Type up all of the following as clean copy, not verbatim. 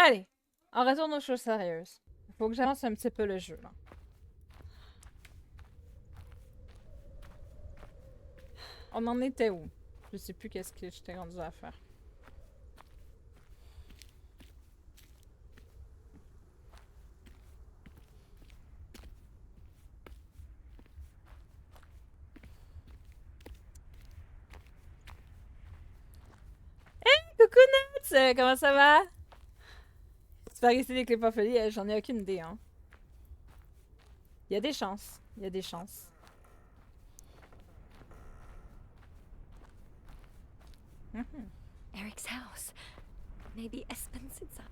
Allez, on retourne aux choses sérieuses. Faut que j'avance un petit peu le jeu, là. On en était où? Je sais plus qu'est-ce que j'étais rendu à faire. Coucou Nuts! Comment ça va? Tu vas rester des clés pas folies? J'en ai aucune idée, hein. Il y a des chances. Il y a des chances. Mhm. Eric's house. Maybe Espen's inside.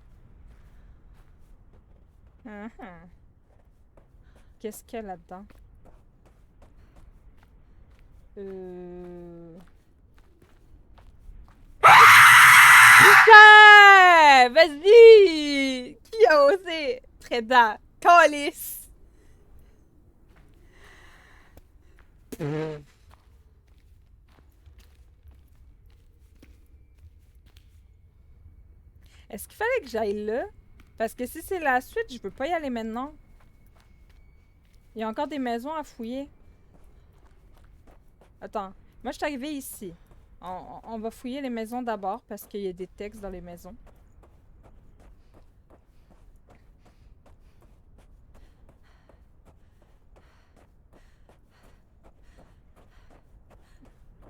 Mhm. Qu'est-ce qu'il y a là-dedans? Putain! Vas-y! Qui a osé? Tréda! Calice! Est-ce qu'il fallait que j'aille là? Parce que si c'est la suite, je veux pas y aller maintenant. Il y a encore des maisons à fouiller. Attends, moi je suis arrivée ici. On va fouiller les maisons d'abord parce qu'il y a des textes dans les maisons.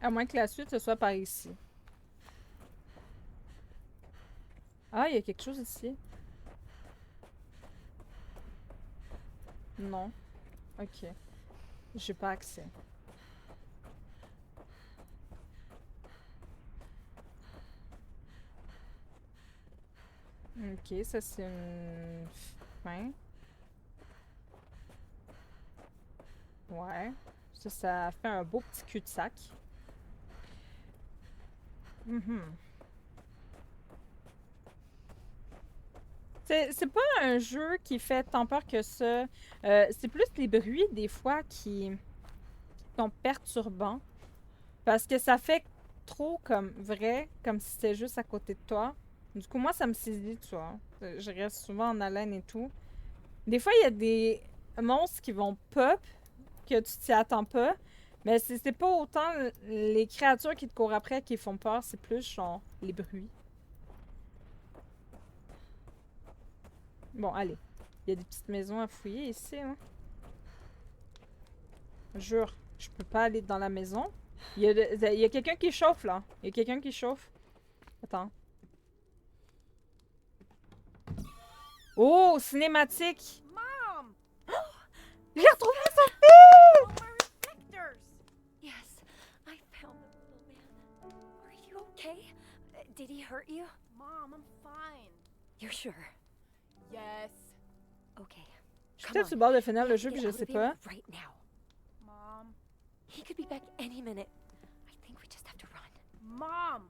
À moins que la suite ce soit par ici. Ah, il y a quelque chose ici. Non. Ok. J'ai pas accès. Ok, ça c'est une fin. Ouais. Ça fait un beau petit cul-de-sac. C'est pas un jeu qui fait tant peur que ça. C'est plus les bruits, des fois, qui sont perturbants. Parce que ça fait trop comme vrai, comme si c'était juste à côté de toi. Du coup, moi, ça me saisit, tu vois. Je reste souvent en haleine et tout. Des fois, il y a des monstres qui vont pop, que tu t'y attends pas. Mais c'est pas autant les créatures qui te courent après qui font peur, c'est plus genre les bruits. Bon, allez. Il y a des petites maisons à fouiller ici, hein. Jure, je peux pas aller dans la maison. Il y a quelqu'un qui chauffe, là. Il y a quelqu'un qui chauffe. Attends. Oh, cinématique! Mom! J'ai retrouvé son Oh, my reflectors! Yes, I found the little man. Are you okay? Did he hurt you? Mom, I'm fine. You're sure? Yes. Okay. Je suis Come peut-être on. sur le bord de finir We le have jeu to puis get je out sais of here pas. right now. Mom. He could be back any minute. I think we just have to run. Mom!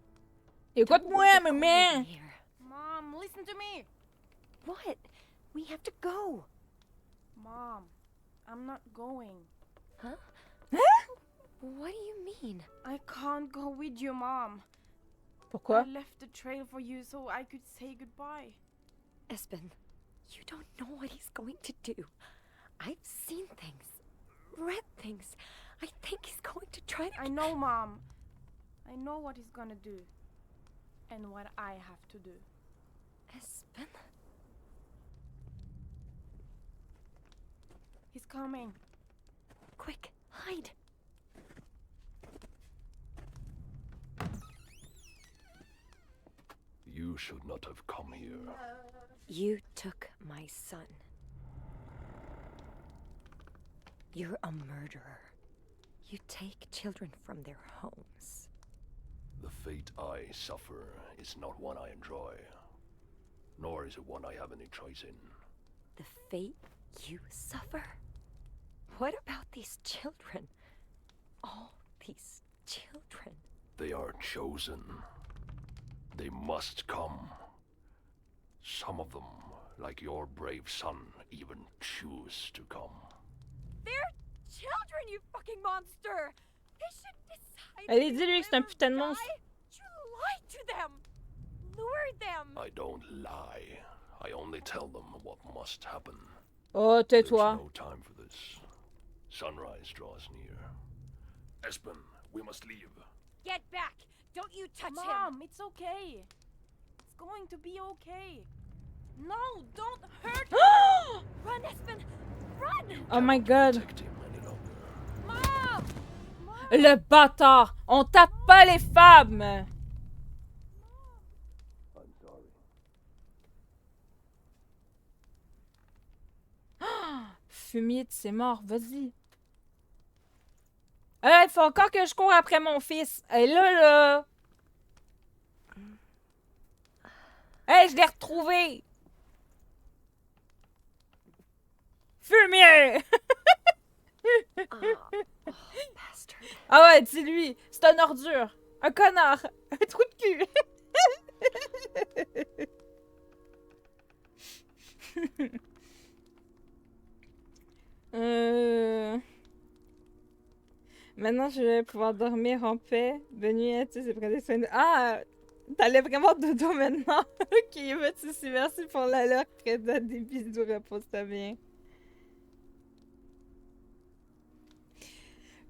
Écoute-moi, Don't let it go in maman! here. Mom, listen to me! What? We have to go. Mom, I'm not going. Huh? What do you mean? I can't go with you, Mom. Pourquoi? I left the trail for you so I could say goodbye. Espen, you don't know what he's going to do. I've seen things, read things. I think he's going to try to... I know, Mom. I know what he's gonna do. And what I have to do. Espen? He's coming. Quick, hide. You should not have come here. You took my son. You're a murderer. You take children from their homes. The fate I suffer is not one I enjoy, nor is it one I have any choice in. The fate you suffer? What about these children? All these children. They are chosen. They must come. Some of them, like your brave son, even choose to come. They're children, you fucking monster! They should decide. Allez, dis-lui que c'est un putain de monstre. You lied to them! Lured them! I don't lie. I only tell them what must happen. Oh, There's tais-toi. no time for this. Sunrise draws near. Espen, we must leave. Get back! Don't you touch him! Mom, it's okay. It's going to be okay. No, don't hurt him. Run, Espen! Run! Oh my god. Protect him any longer. Mom! Mom! Le bâtard! On tape pas les femmes! I'm sorry. Fumier de ses morts, vas-y. Il faut encore que je cours après mon fils. Et là. Hey, je l'ai retrouvé! Fumier! Bastard. Ah ouais, dis-lui, c'est un ordure, un connard, un trou de cul. Maintenant, je vais pouvoir dormir en paix. Bonne nuit à tous et prenez soin de... Ah! T'allais vraiment dodo maintenant? Ok, merci, merci pour l'alerte. Preda, des bisous, repose-toi bien.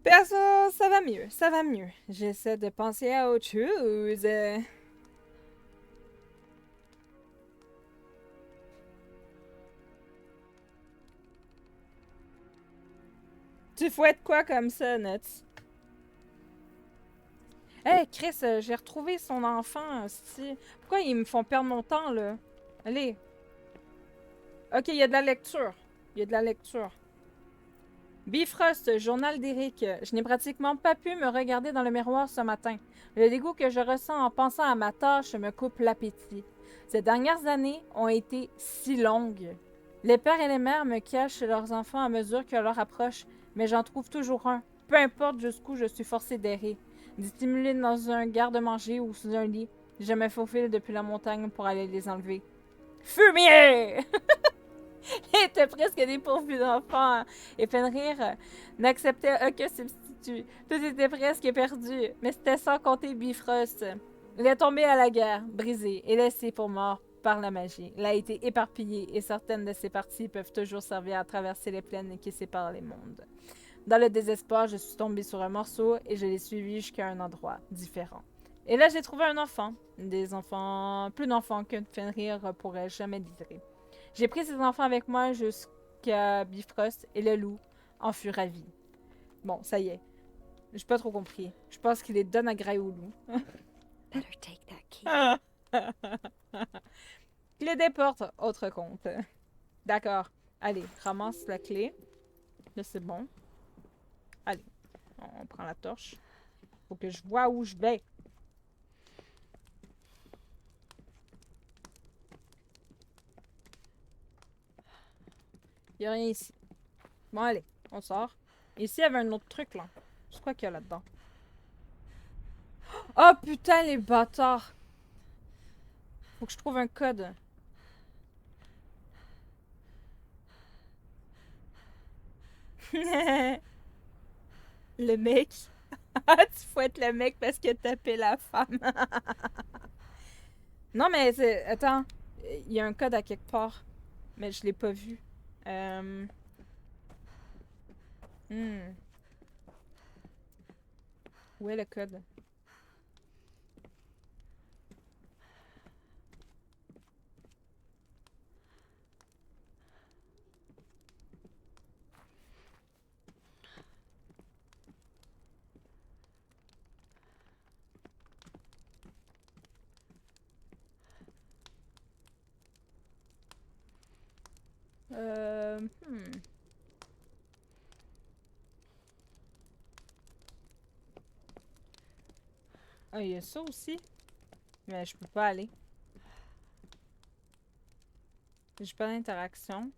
Perso, ça va mieux, ça va mieux. J'essaie de penser à autre chose. Tu fouettes quoi comme ça, Nuts? Hey, Chris, j'ai retrouvé son enfant, aussi. Pourquoi ils me font perdre mon temps, là? Allez. Ok, il y a de la lecture. Il y a de la lecture. Bifrost, journal d'Eric. Je n'ai pratiquement pas pu me regarder dans le miroir ce matin. Le dégoût que je ressens en pensant à ma tâche me coupe l'appétit. Ces dernières années ont été si longues. Les pères et les mères me cachent leurs enfants à mesure que leur approche, mais j'en trouve toujours un, peu importe jusqu'où je suis forcée d'errer. Dissimulé dans un garde-manger ou sous un lit, je me faufile depuis la montagne pour aller les enlever. Fumier! Il était presque dépourvu d'enfants et Fenrir n'acceptait aucun substitut. Tout était presque perdu, mais c'était sans compter Bifrost. Il est tombé à la guerre, brisé et laissé pour mort par la magie. Il a été éparpillé et certaines de ses parties peuvent toujours servir à traverser les plaines qui séparent les mondes. Dans le désespoir, je suis tombée sur un morceau et je l'ai suivi jusqu'à un endroit différent. Et là, j'ai trouvé un enfant. Plus d'enfants que Fenrir pourrait jamais désirer. J'ai pris ces enfants avec moi jusqu'à Bifrost et le loup en fut ravi. Bon, ça y est. J'ai pas trop compris. Je pense qu'il les donne à graille au loup. Better take that key. Clé des portes, autre compte. D'accord. Allez, ramasse la clé. Là, c'est bon. Allez, on prend la torche. Faut que je vois où je vais. Il n'y a rien ici. Bon, allez, on sort. Ici, il y avait un autre truc, là. Je crois qu'il y a là-dedans. Oh, putain, les bâtards! Faut que je trouve un code. Le mec. Tu fouettes le mec parce qu'il a tapé la femme. Non, mais c'est... Attends. Il y a un code à quelque part. Mais je l'ai pas vu. Où est le code? Ah, il y a ça aussi. Mais je peux pas aller. J'ai pas d'interaction.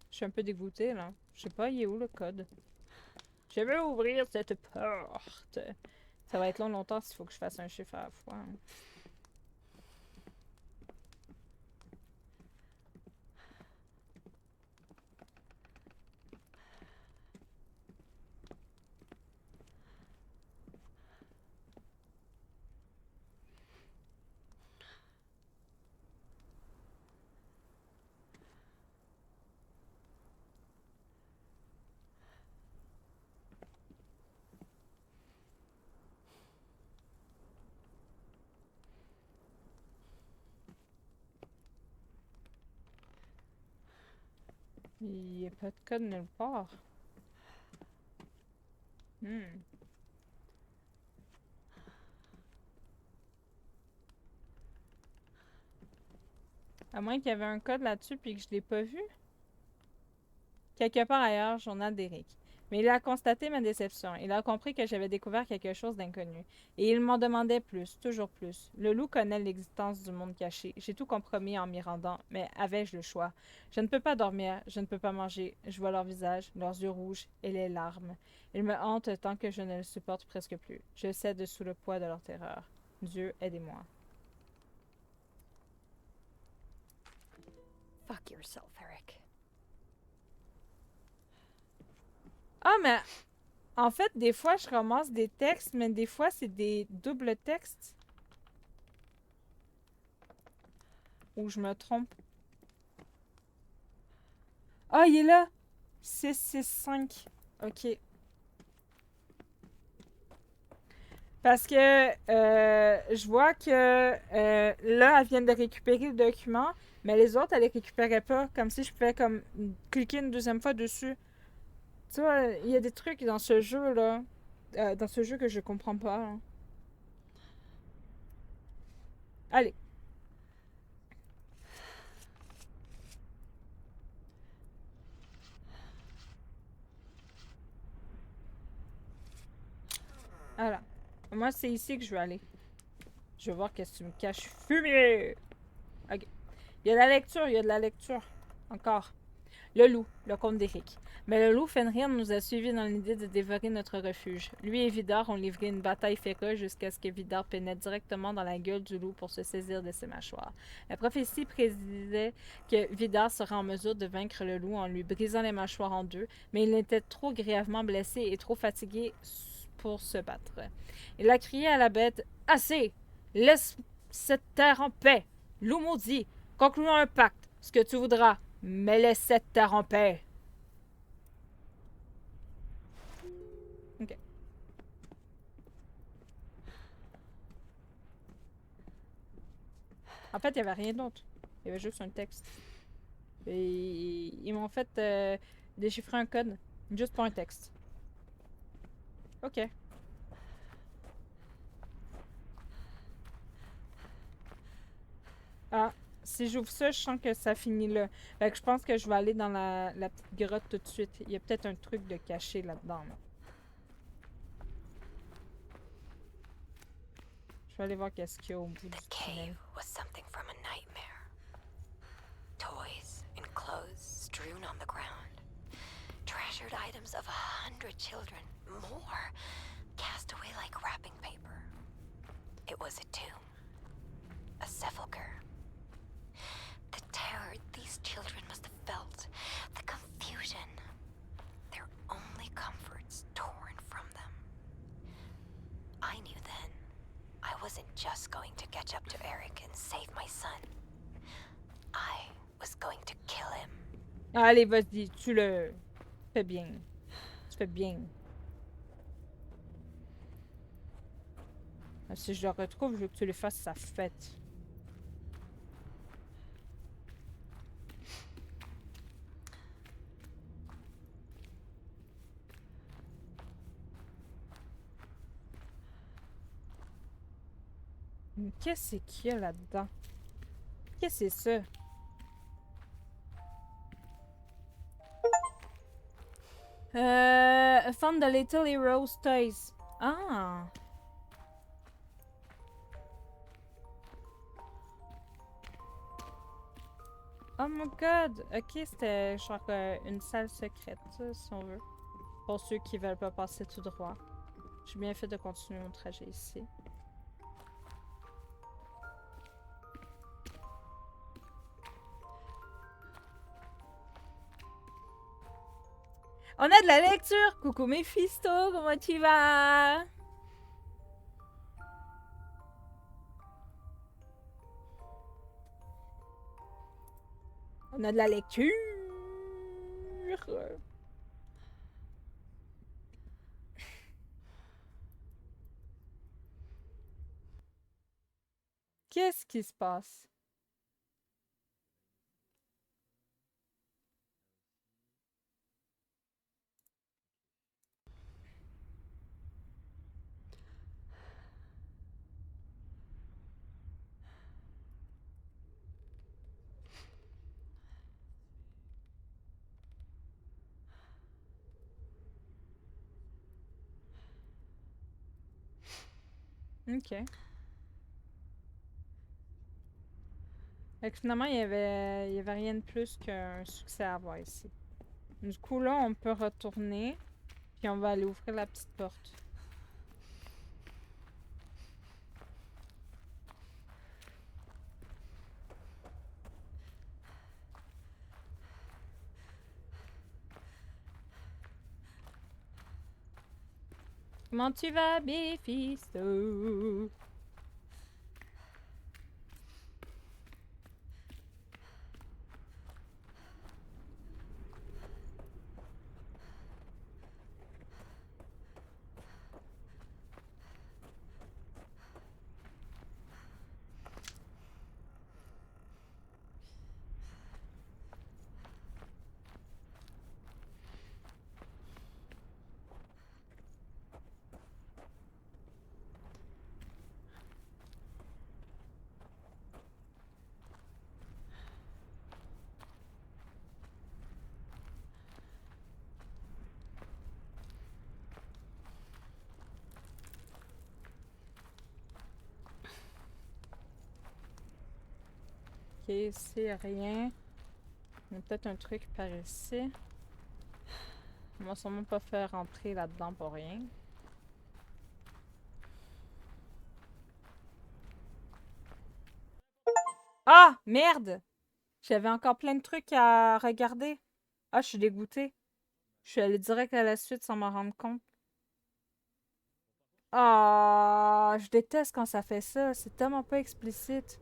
Je suis un peu dégoûtée, là. Je sais pas, il est où le code? Je veux ouvrir cette porte. Ça va être longtemps s'il faut que je fasse un chiffre à la fois. Hein. Il n'y a pas de code nulle part. Hmm. À moins qu'il y avait un code là-dessus puis que je l'ai pas vu. Quelque part ailleurs, journal d'Eric. Mais il a constaté ma déception. Il a compris que j'avais découvert quelque chose d'inconnu. Et il m'en demandait plus, toujours plus. Le loup connaît l'existence du monde caché. J'ai tout compromis en m'y rendant, mais avais-je le choix? Je ne peux pas dormir, je ne peux pas manger. Je vois leur visage, leurs yeux rouges et les larmes. Ils me hantent tant que je ne le supporte presque plus. Je cède sous le poids de leur terreur. Dieu, aidez-moi. Fuck yourself, Eric. Ah, mais en fait, des fois, je ramasse des textes, mais des fois, c'est des doubles textes. Ou je me trompe. Ah, il est là! 665. Ok. Parce que je vois que là, elle vient de récupérer le document, mais les autres, elle les récupérait pas. Comme si je pouvais comme cliquer une deuxième fois dessus. Tu vois, il y a des trucs dans ce jeu-là. Dans ce jeu que je comprends pas. Hein. Allez. Voilà. Moi, c'est ici que je veux aller. Je veux voir qu'est-ce que tu me caches. Fumier! Ok. Il y a de la lecture, il y a de la lecture. Encore. Le loup, le comte d'Éric. Mais le loup Fenrir nous a suivis dans l'idée de dévorer notre refuge. Lui et Vidar ont livré une bataille féroce jusqu'à ce que Vidar pénètre directement dans la gueule du loup pour se saisir de ses mâchoires. La prophétie prédisait que Vidar serait en mesure de vaincre le loup en lui brisant les mâchoires en deux, mais il était trop grièvement blessé et trop fatigué pour se battre. Il a crié à la bête « Assez! Laisse cette terre en paix! Loup maudit! Concluons un pacte! Ce que tu voudras! Mais laisse cette terre en paix! » Ok. En fait, il n'y avait rien d'autre. Il y avait juste un texte. Et ils m'ont fait déchiffrer un code. Juste pour un texte. Ok. Ah, si j'ouvre ça, je sens que ça finit là. Fait que je pense que je vais aller dans la petite grotte tout de suite. Il y a peut-être un truc de caché là-dedans. Là. Je vais aller voir qu'est-ce qu'il y a au bout du The tunnel. cave was something from a nightmare. Toys and clothes strewn on the ground. Treasured items of 100 children, more, cast away like wrapping paper. It was a tomb. A sepulcher. The terror these children must have felt. The confusion. Their only comforts torn from them. I knew then I wasn't just going to catch up to Eric and save my son. I was going to kill him. Allez, vas-y, tu le fais bien. Tu fais bien. Si je le retrouve, je veux que tu lui fasses sa fête. Mais qu'est-ce qu'il y a là-dedans? Qu'est-ce que c'est ça? Found the Little Heroes Toys. Ah! Oh my god! Ok, c'était genre une salle secrète, si on veut. Pour ceux qui veulent pas passer tout droit. J'ai bien fait de continuer mon trajet ici. On a de la lecture! Coucou Mephisto, comment tu vas? On a de la lecture! Qu'est-ce qui se passe? Ok. Fait que finalement, il y avait rien de plus qu'un succès à avoir ici. Du coup, là, on peut retourner, puis on va aller ouvrir la petite porte. Comment tu vas, Mephisto? Ok, c'est rien. Il y a peut-être un truc par ici. On va sûrement pas faire rentrer là-dedans pour rien. Ah! Merde! J'avais encore plein de trucs à regarder. Ah, je suis dégoûtée. Je suis allée direct à la suite sans m'en rendre compte. Ah, je déteste quand ça fait ça. C'est tellement pas explicite.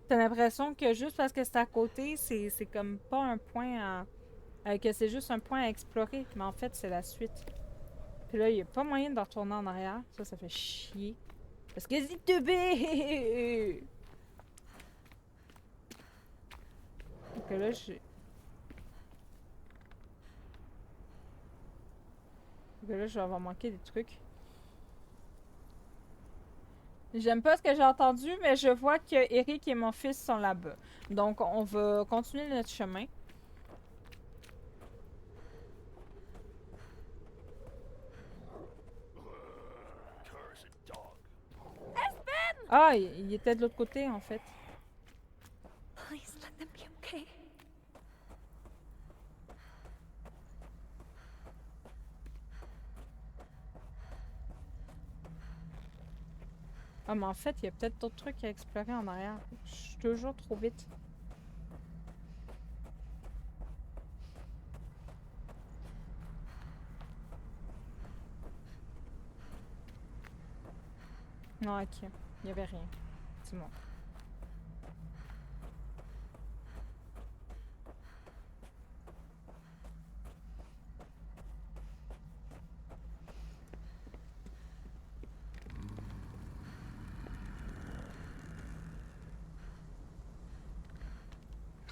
T'as l'impression que juste parce que c'est à côté, c'est comme pas un point à... que c'est juste un point à explorer. Mais en fait, c'est la suite. Puis là, il y a pas moyen de retourner en arrière. Ça fait chier. Parce que c'est teubé! Donc là, j'ai... Donc là, je vais avoir manqué des trucs. J'aime pas ce que j'ai entendu, mais je vois que Eric et mon fils sont là-bas. Donc, on va continuer notre chemin. Cursed dog. Ah, il était de l'autre côté, en fait. Please let them be okay. Ah, mais en fait, il y a peut-être d'autres trucs à explorer en arrière. Je suis toujours trop vite. Non, ok. Il y avait rien. C'est bon.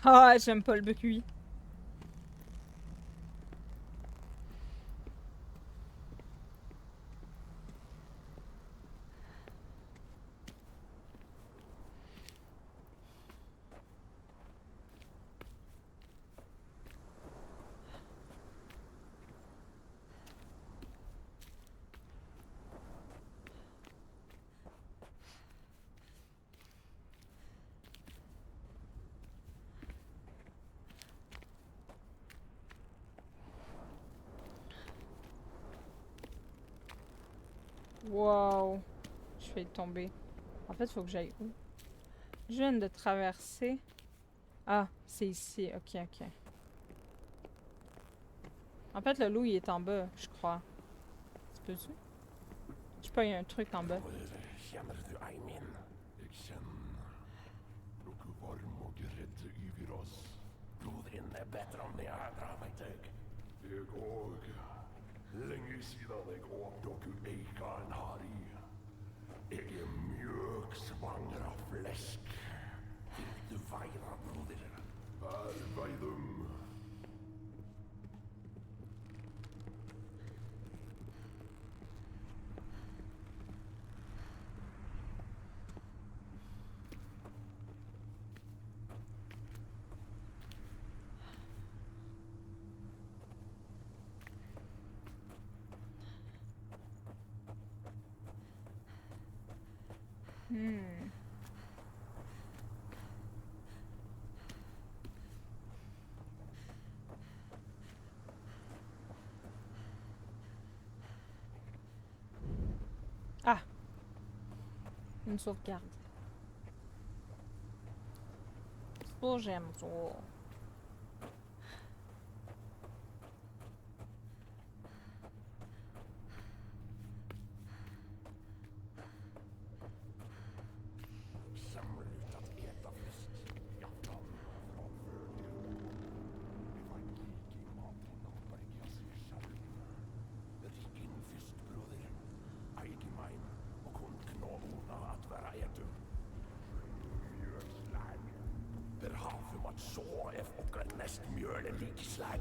Ah, j'aime pas le bruit. Wow. Je vais tomber. En fait, faut que j'aille où? Je viens de traverser. Ah, c'est ici. Ok, ok. En fait, le loup, il est en bas, je crois. Tu peux-tu? Je sais pas, il y a un truc en bas. Känner du Aimin? Jag känner något varm och rädd över oss. Blodrin är bättre om ni andra, vet jag. Jag òg. Länge sedan jag åt dere eikan har i. Jag är mjög svanger av fläsk. Vill du veira, broder? Arbeidum. Hmm. Ah! Une sauvegarde. Ça, j'aime ça. Samlet att äta fisk. Jag fann från fördel. Vi var gik i maten och börja sig själv. Rikin fiskbröder. Aikimain och hon knålorna att vara ätu. Mjölslag. Der havet att så är och näst mjöle likslag.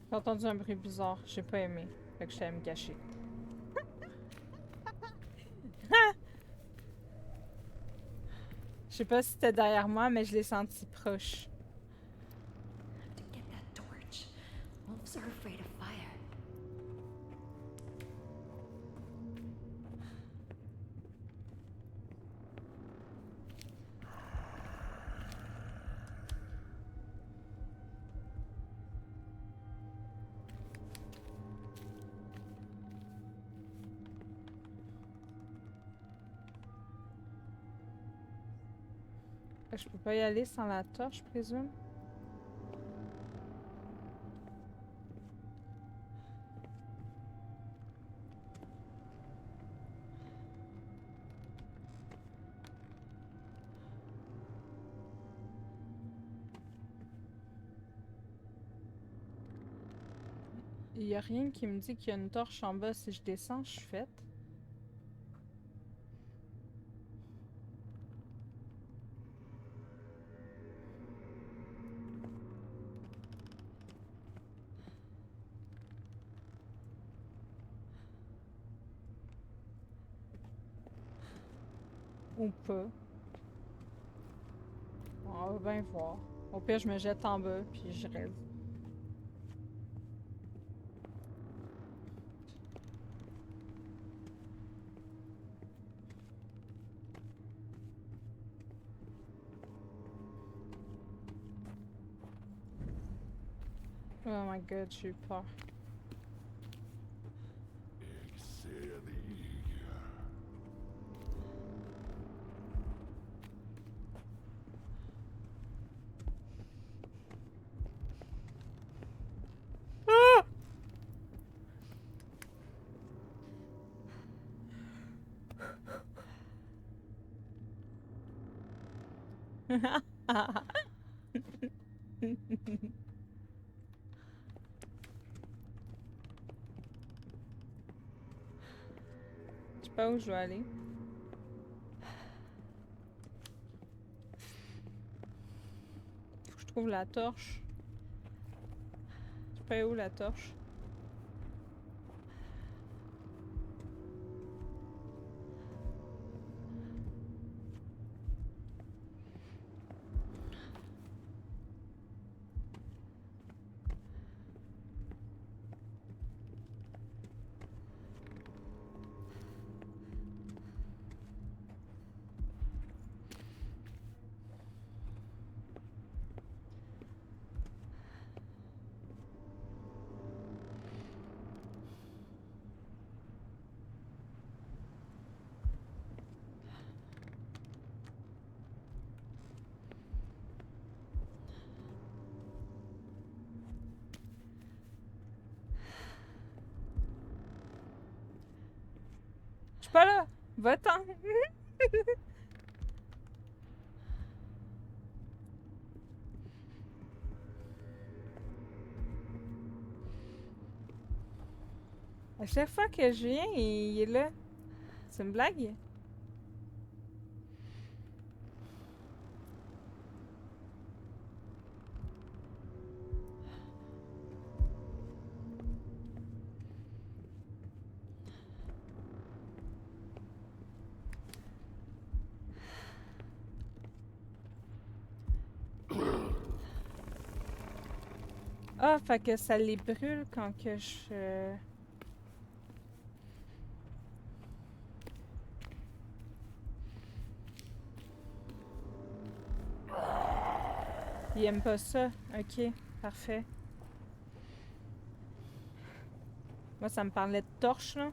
J'ai entendu un bruit bizarre. J'ai pas aimé. Fait que j'étais allée me cacher. Je sais pas si c'était derrière moi, mais je l'ai senti proche. To get that torch. Wolves are afraid of fire. Je peux pas y aller sans la torche, je présume. Il y a rien qui me dit qu'il y a une torche en bas. Si je descends, je suis faite. Ou pas. Bon, on va bien voir. Au pire, je me jette en bas, puis je reste. Oh my god, j'ai eu peur. Jag ser dig. Je sais pas où je dois aller. Faut que je trouve la torche. Je sais pas où la torche. Je suis pas là! Va-t'en! À chaque fois que je viens, il est là. C'est une blague? Ah, fait que ça les brûle quand que je... Il aime pas ça. Ok, parfait. Moi, ça me parlait de torche, là.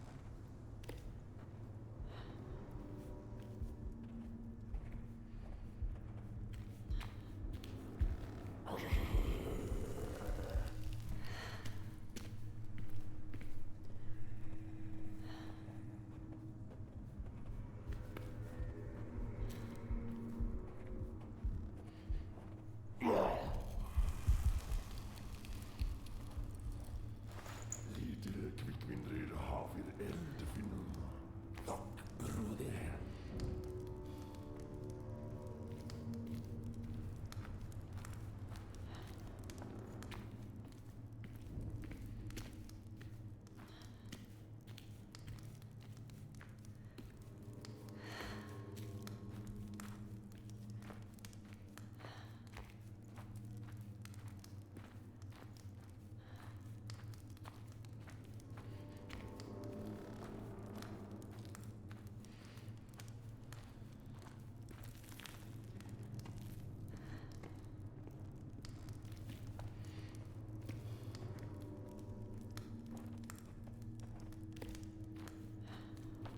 Lite kvickmyndighet har vi eldfinnen. Dock, broder.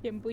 J'aime pas.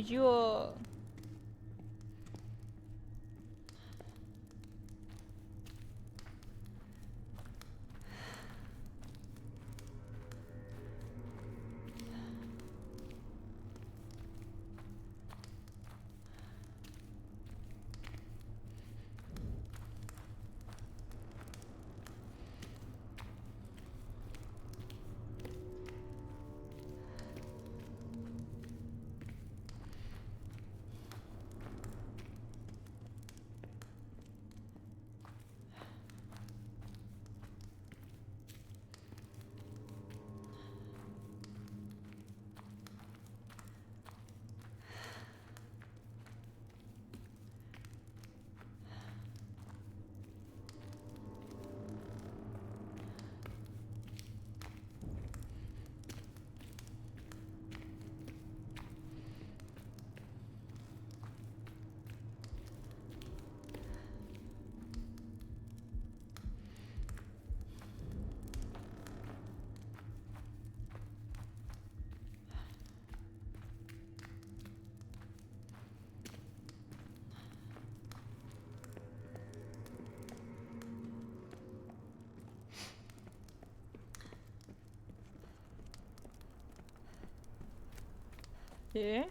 Ok.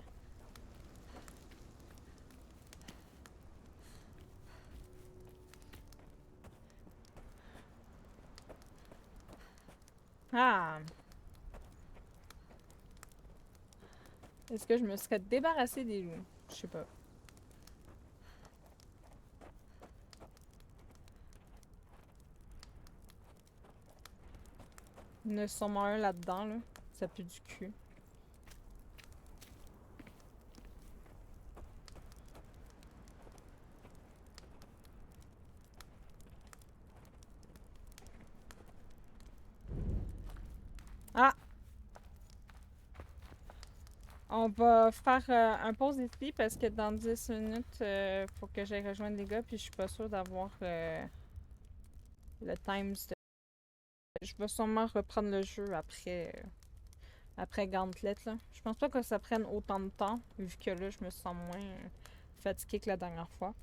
Ah. Est-ce que je me serais débarrassée des loups? Je sais pas. Il y en a sûrement un là-dedans, là. Ça pue du cul. Ah! On va faire un pause ici parce que dans 10 minutes, faut que j'aille rejoindre les gars, puis je suis pas sûre d'avoir le times. Je vais sûrement reprendre le jeu après Gauntlet, là. Je pense pas que ça prenne autant de temps, vu que là, je me sens moins fatiguée que la dernière fois.